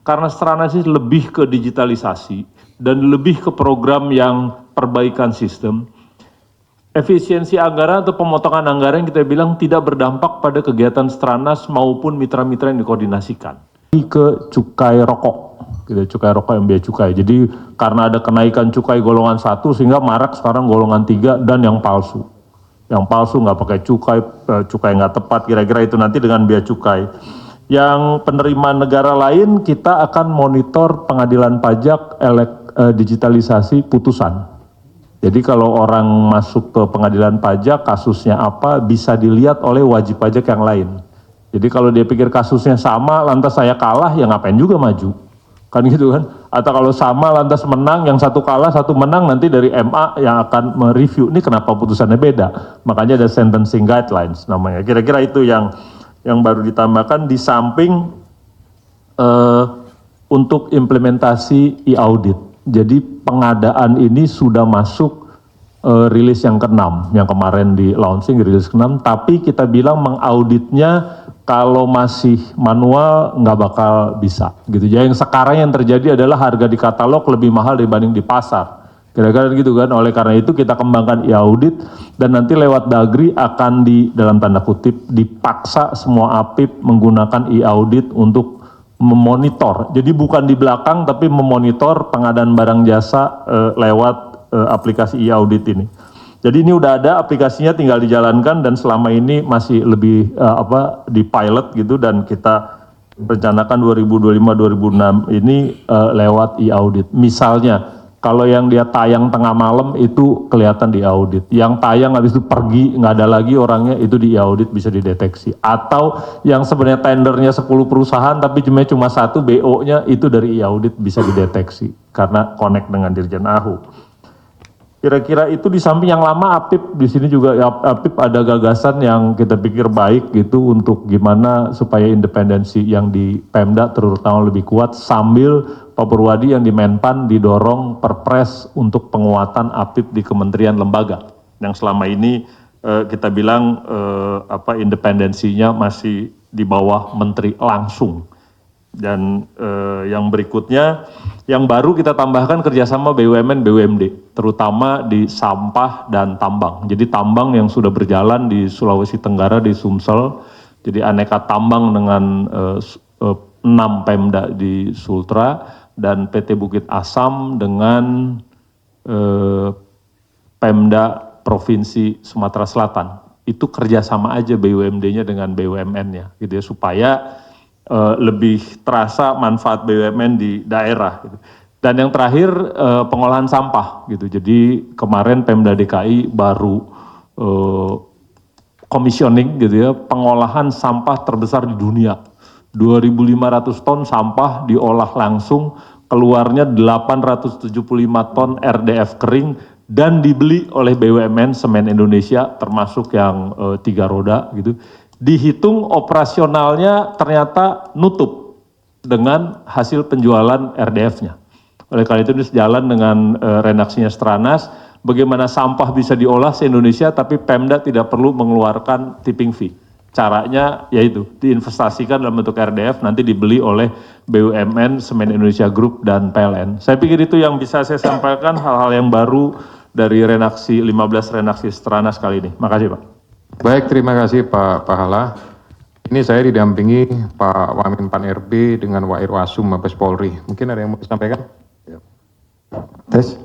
karena Stranas ini lebih ke digitalisasi dan lebih ke program yang perbaikan sistem. Efisiensi anggaran atau pemotongan anggaran yang kita bilang tidak berdampak pada kegiatan Stranas maupun mitra-mitra yang dikoordinasikan. Ke cukai rokok, gitu, cukai rokok yang bea cukai. Jadi karena ada kenaikan cukai golongan 1 sehingga marak sekarang golongan 3 dan yang palsu. Yang palsu nggak pakai cukai nggak tepat, kira-kira itu nanti dengan bea cukai. Yang penerimaan negara lain kita akan monitor pengadilan pajak digitalisasi putusan. Jadi kalau orang masuk ke pengadilan pajak kasusnya apa bisa dilihat oleh wajib pajak yang lain. Jadi kalau dia pikir kasusnya sama lantas saya kalah ya ngapain juga maju. Kan gitu kan. Atau kalau sama lantas menang yang satu kalah satu menang nanti dari MA yang akan mereview ini kenapa putusannya beda. Makanya ada sentencing guidelines namanya. Kira-kira itu yang baru ditambahkan di samping untuk implementasi e-audit. Jadi pengadaan ini sudah masuk rilis yang ke-6, yang kemarin di launching rilis ke-6, tapi kita bilang mengauditnya kalau masih manual nggak bakal bisa gitu. Jadi yang sekarang yang terjadi adalah harga di katalog lebih mahal dibanding di pasar. Kira-kira gitu kan, oleh karena itu kita kembangkan e-audit dan nanti lewat Dagri akan dalam tanda kutip dipaksa semua APIP menggunakan e-audit untuk memonitor. Jadi bukan di belakang tapi memonitor pengadaan barang jasa lewat aplikasi e-audit ini. Jadi ini udah ada aplikasinya tinggal dijalankan dan selama ini masih lebih di pilot gitu dan kita rencanakan 2025-2026 ini lewat e-audit. Misalnya kalau yang dia tayang tengah malam itu kelihatan di audit. Yang tayang habis itu pergi, nggak ada lagi orangnya, itu di audit bisa dideteksi. Atau yang sebenarnya tendernya 10 perusahaan tapi cuma satu BO-nya itu dari audit bisa dideteksi. Karena connect dengan Dirjen AHU. Kira-kira itu di samping yang lama APIP, di sini juga APIP ada gagasan yang kita pikir baik gitu untuk gimana supaya independensi yang di Pemda terutama lebih kuat sambil Pak Purwadi yang di Menpan didorong perpres untuk penguatan APIP di kementerian lembaga yang selama ini kita bilang independensinya masih di bawah menteri langsung. Dan yang berikutnya, yang baru kita tambahkan kerjasama BUMN BUMD, terutama di sampah dan tambang. Jadi tambang yang sudah berjalan di Sulawesi Tenggara di Sumsel, jadi aneka tambang dengan 6 Pemda di Sultra dan PT Bukit Asam dengan Pemda Provinsi Sumatera Selatan. Itu kerjasama aja BUMD-nya dengan BUMN-nya, gitu ya, supaya lebih terasa manfaat BUMN di daerah. Gitu. Dan yang terakhir pengolahan sampah, gitu. Jadi kemarin Pemda DKI baru commissioning, gitu ya, pengolahan sampah terbesar di dunia. 2.500 ton sampah diolah langsung, keluarnya 875 ton RDF kering dan dibeli oleh BUMN Semen Indonesia, termasuk yang 3 roda, gitu. Dihitung operasionalnya ternyata nutup dengan hasil penjualan RDF-nya. Oleh karena itu ini sejalan dengan redaksinya Stranas, bagaimana sampah bisa diolah se-Indonesia tapi Pemda tidak perlu mengeluarkan tipping fee. Caranya yaitu diinvestasikan dalam bentuk RDF, nanti dibeli oleh BUMN, Semen Indonesia Group, dan PLN. Saya pikir itu yang bisa saya sampaikan, hal-hal yang baru dari redaksi 15 redaksi Stranas kali ini. Makasih Pak. Baik, terima kasih Pak Pahala. Ini saya didampingi Pak Wamen Pan RB dengan Wa Irwasum Mabes Polri. Mungkin ada yang mau disampaikan? Tes.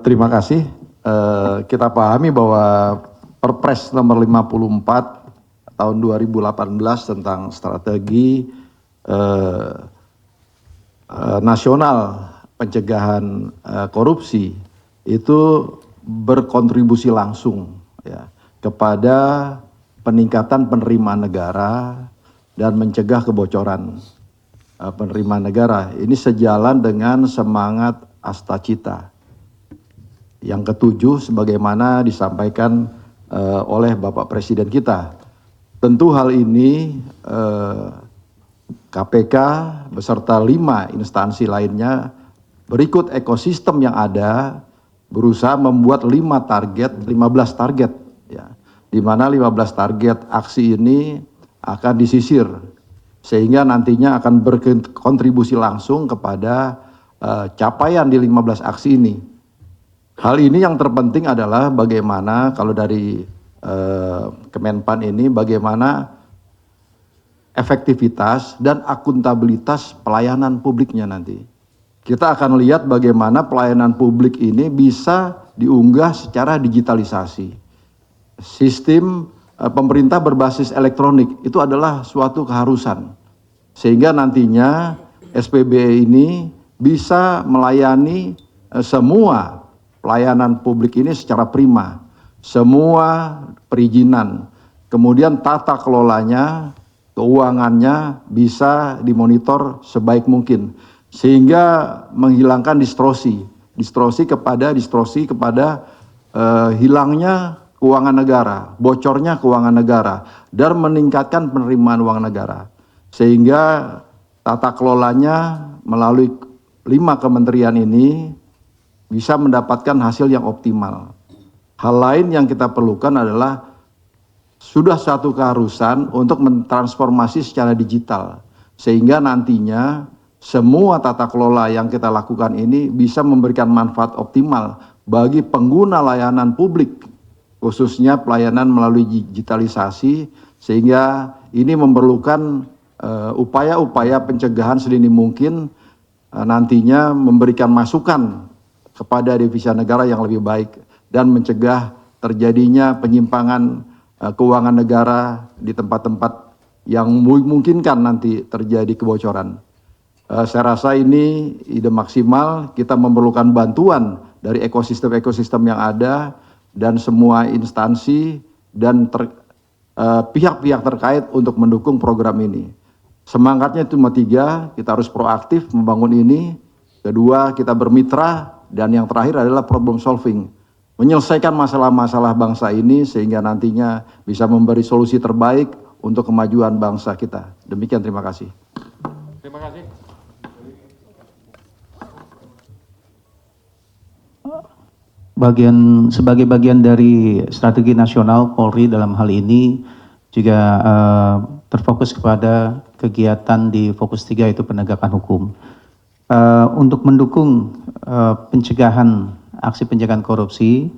Terima kasih. Kita pahami bahwa Perpres nomor 54 tahun 2018 tentang strategi nasional pencegahan korupsi itu berkontribusi langsung ya, kepada peningkatan penerimaan negara dan mencegah kebocoran penerimaan negara. Ini sejalan dengan semangat Astacita yang ketujuh sebagaimana disampaikan oleh Bapak Presiden kita. Tentu hal ini KPK beserta 5 instansi lainnya berikut ekosistem yang ada berusaha membuat 15 target ya, di mana 15 target aksi ini akan disisir sehingga nantinya akan berkontribusi langsung kepada capaian di 15 aksi ini. Hal ini yang terpenting adalah bagaimana kalau dari Kemenpan ini bagaimana efektivitas dan akuntabilitas pelayanan publiknya nanti. Kita akan lihat bagaimana pelayanan publik ini bisa diunggah secara digitalisasi. Sistem pemerintah berbasis elektronik itu adalah suatu keharusan. Sehingga nantinya SPBE ini bisa melayani semua pelayanan publik ini secara prima. Semua perizinan, kemudian tata kelolanya, keuangannya bisa dimonitor sebaik mungkin. Sehingga menghilangkan distorsi kepada hilangnya keuangan negara, bocornya keuangan negara, dan meningkatkan penerimaan uang negara. Sehingga tata kelolanya melalui 5 kementerian ini bisa mendapatkan hasil yang optimal. Hal lain yang kita perlukan adalah sudah satu keharusan untuk mentransformasi secara digital. Sehingga nantinya semua tata kelola yang kita lakukan ini bisa memberikan manfaat optimal bagi pengguna layanan publik, khususnya pelayanan melalui digitalisasi, sehingga ini memerlukan upaya-upaya pencegahan sedini mungkin nantinya memberikan masukan kepada devisa negara yang lebih baik dan mencegah terjadinya penyimpangan keuangan negara di tempat-tempat yang memungkinkan nanti terjadi kebocoran. Saya rasa ini ide maksimal, kita memerlukan bantuan dari ekosistem-ekosistem yang ada dan semua instansi dan pihak-pihak terkait untuk mendukung program ini. Semangatnya cuma 3, kita harus proaktif membangun ini. Kedua, kita bermitra, dan yang terakhir adalah problem solving. Menyelesaikan masalah-masalah bangsa ini sehingga nantinya bisa memberi solusi terbaik untuk kemajuan bangsa kita. Demikian, terima kasih. Terima kasih. Sebagai bagian dari strategi nasional Polri dalam hal ini juga terfokus kepada kegiatan di fokus 3 yaitu penegakan hukum. Untuk mendukung pencegahan aksi pencegahan korupsi,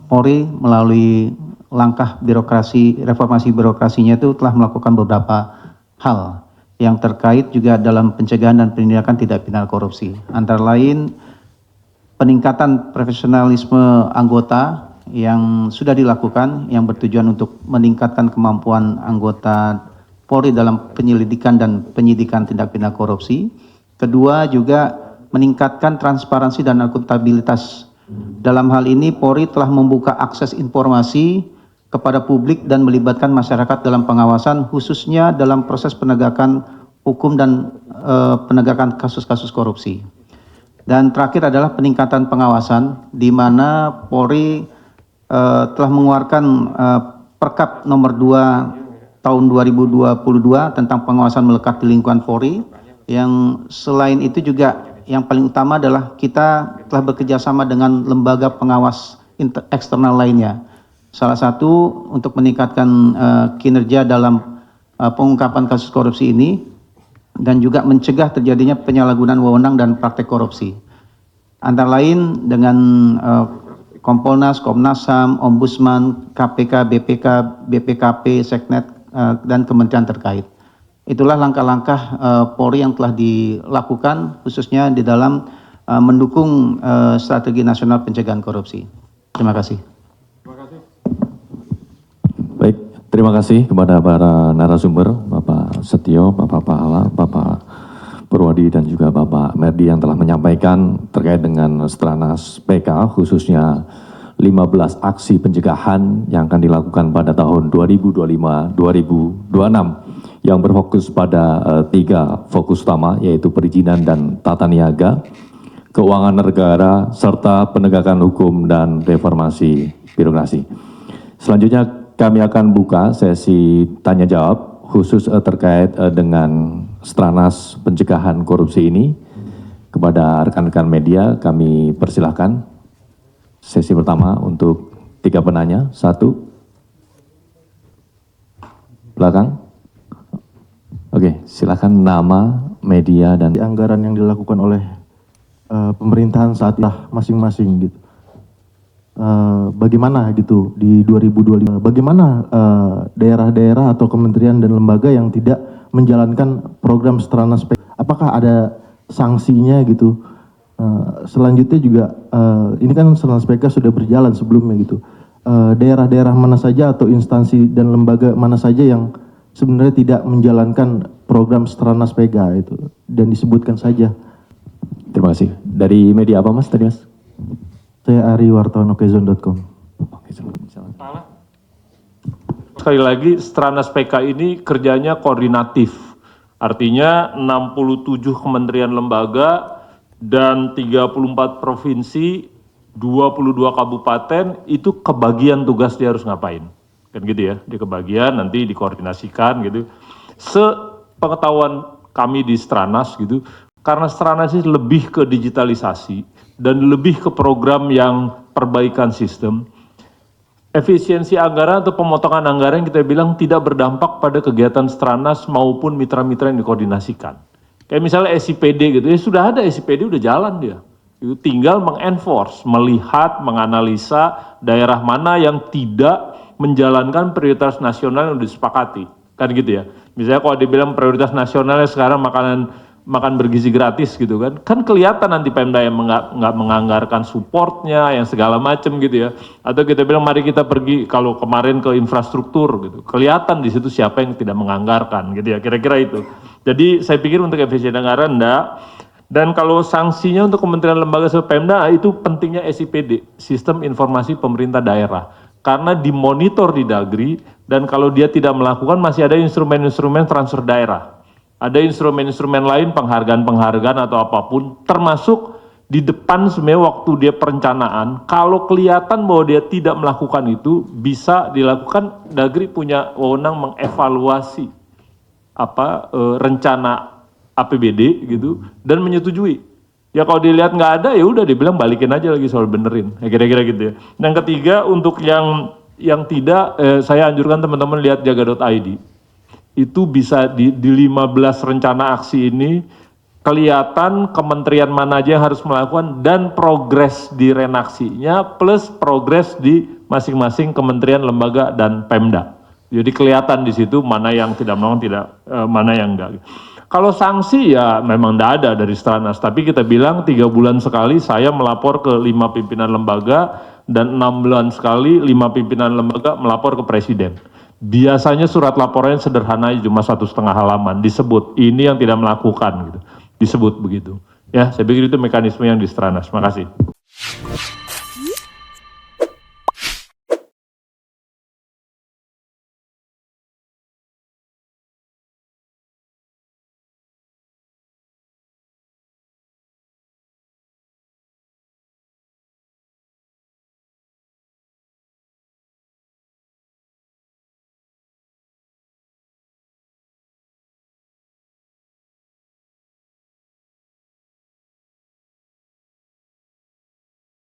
Polri melalui langkah reformasi birokrasinya itu telah melakukan beberapa hal yang terkait juga dalam pencegahan dan penindakan tindak pidana korupsi. Antara lain peningkatan profesionalisme anggota yang sudah dilakukan yang bertujuan untuk meningkatkan kemampuan anggota Polri dalam penyelidikan dan penyidikan tindak pidana korupsi. Kedua juga meningkatkan transparansi dan akuntabilitas. Dalam hal ini Polri telah membuka akses informasi kepada publik dan melibatkan masyarakat dalam pengawasan khususnya dalam proses penegakan hukum dan penegakan kasus-kasus korupsi. Dan terakhir adalah peningkatan pengawasan di mana Polri telah mengeluarkan Perkap nomor 2 tahun 2022 tentang pengawasan melekat di lingkungan Polri, yang selain itu juga yang paling utama adalah kita telah bekerjasama dengan lembaga pengawas eksternal lainnya. Salah satu untuk meningkatkan kinerja dalam pengungkapan kasus korupsi ini dan juga mencegah terjadinya penyalahgunaan wewenang dan praktek korupsi. Antara lain dengan Kompolnas, Komnas HAM, Ombudsman, KPK, BPK, BPKP, Seknet, dan kementerian terkait. Itulah langkah-langkah Polri yang telah dilakukan khususnya di dalam mendukung strategi nasional pencegahan korupsi. Terima kasih. Baik, terima kasih kepada para narasumber, Bapak Setio, Bapak Pahala, Bapak Purwadi, dan juga Bapak Merdi yang telah menyampaikan terkait dengan Stranas PK, khususnya 15 aksi pencegahan yang akan dilakukan pada tahun 2025-2026 yang berfokus pada 3 fokus utama, yaitu perizinan dan tata niaga, keuangan negara, serta penegakan hukum dan reformasi birokrasi. Selanjutnya kami akan buka sesi tanya jawab khusus terkait dengan Stranas pencegahan korupsi ini. Kepada rekan-rekan media kami persilahkan sesi pertama untuk 3 penanya. 1 belakang. Oke, silakan nama, media, dan anggaran yang dilakukan oleh pemerintahan saat ini masing-masing gitu. Bagaimana gitu di 2025? Bagaimana daerah-daerah atau kementerian dan lembaga yang tidak menjalankan program Stranas PK? Apakah ada sanksinya gitu? Selanjutnya juga ini kan Stranas PK sudah berjalan sebelumnya gitu. Daerah-daerah mana saja atau instansi dan lembaga mana saja yang sebenarnya tidak menjalankan program Stranas PK itu dan disebutkan saja. terima kasih. Dari media apa Mas tadi Mas? Saya Ari, wartawan okezone.com. Oke, silakan. Sekali lagi, Stranas PK ini kerjanya koordinatif. Artinya 67 kementerian lembaga dan 34 provinsi, 22 kabupaten, itu kebagian tugas dia harus ngapain. Kan gitu ya, di kebagian nanti dikoordinasikan gitu. Sepengetahuan kami di Stranas gitu, karena Stranas ini lebih ke digitalisasi dan lebih ke program yang perbaikan sistem, efisiensi anggaran atau pemotongan anggaran kita bilang tidak berdampak pada kegiatan Stranas maupun mitra-mitra yang dikoordinasikan. Kayak misalnya SIPD gitu, ya sudah ada SIPD, udah jalan dia. Itu tinggal mengenforce, melihat, menganalisa daerah mana yang tidak menjalankan prioritas nasional yang disepakati. Kan gitu ya. Misalnya kalau dibilang prioritas nasionalnya sekarang makan bergizi gratis gitu kan kelihatan nanti Pemda yang nggak menganggarkan supportnya yang segala macam gitu ya, atau kita bilang mari kita pergi kalau kemarin ke infrastruktur gitu, kelihatan di situ siapa yang tidak menganggarkan gitu ya, kira-kira itu. Jadi saya pikir untuk efisiensi anggaran enggak, dan kalau sanksinya untuk kementerian lembaga seperti Pemda itu pentingnya SIPD, Sistem Informasi Pemerintah Daerah, karena dimonitor di Dagri dan kalau dia tidak melakukan masih ada instrumen-instrumen transfer daerah. Ada instrumen-instrumen lain, penghargaan-penghargaan atau apapun, termasuk di depan sebenarnya waktu dia perencanaan, kalau kelihatan bahwa dia tidak melakukan itu, bisa dilakukan, Dagri punya wewenang mengevaluasi rencana APBD gitu, dan menyetujui. Ya kalau dilihat nggak ada, ya udah dibilang balikin aja lagi soal benerin, ya kira-kira gitu ya. Yang ketiga, untuk yang tidak, saya anjurkan teman-teman lihat jaga.id. Itu bisa di 15 rencana aksi ini kelihatan kementerian mana aja yang harus melakukan dan progres di renaksinya plus progres di masing-masing kementerian, lembaga, dan Pemda. Jadi kelihatan di situ mana yang tidak melakukan, mana yang enggak. Kalau sanksi ya memang tidak ada dari Stranas, tapi kita bilang 3 bulan sekali saya melapor ke 5 pimpinan lembaga dan 6 bulan sekali 5 pimpinan lembaga melapor ke Presiden. Biasanya surat laporannya sederhana cuma 1,5 halaman, disebut ini yang tidak melakukan gitu, disebut begitu. Ya, saya pikir itu mekanisme yang di Stranas. Terima kasih.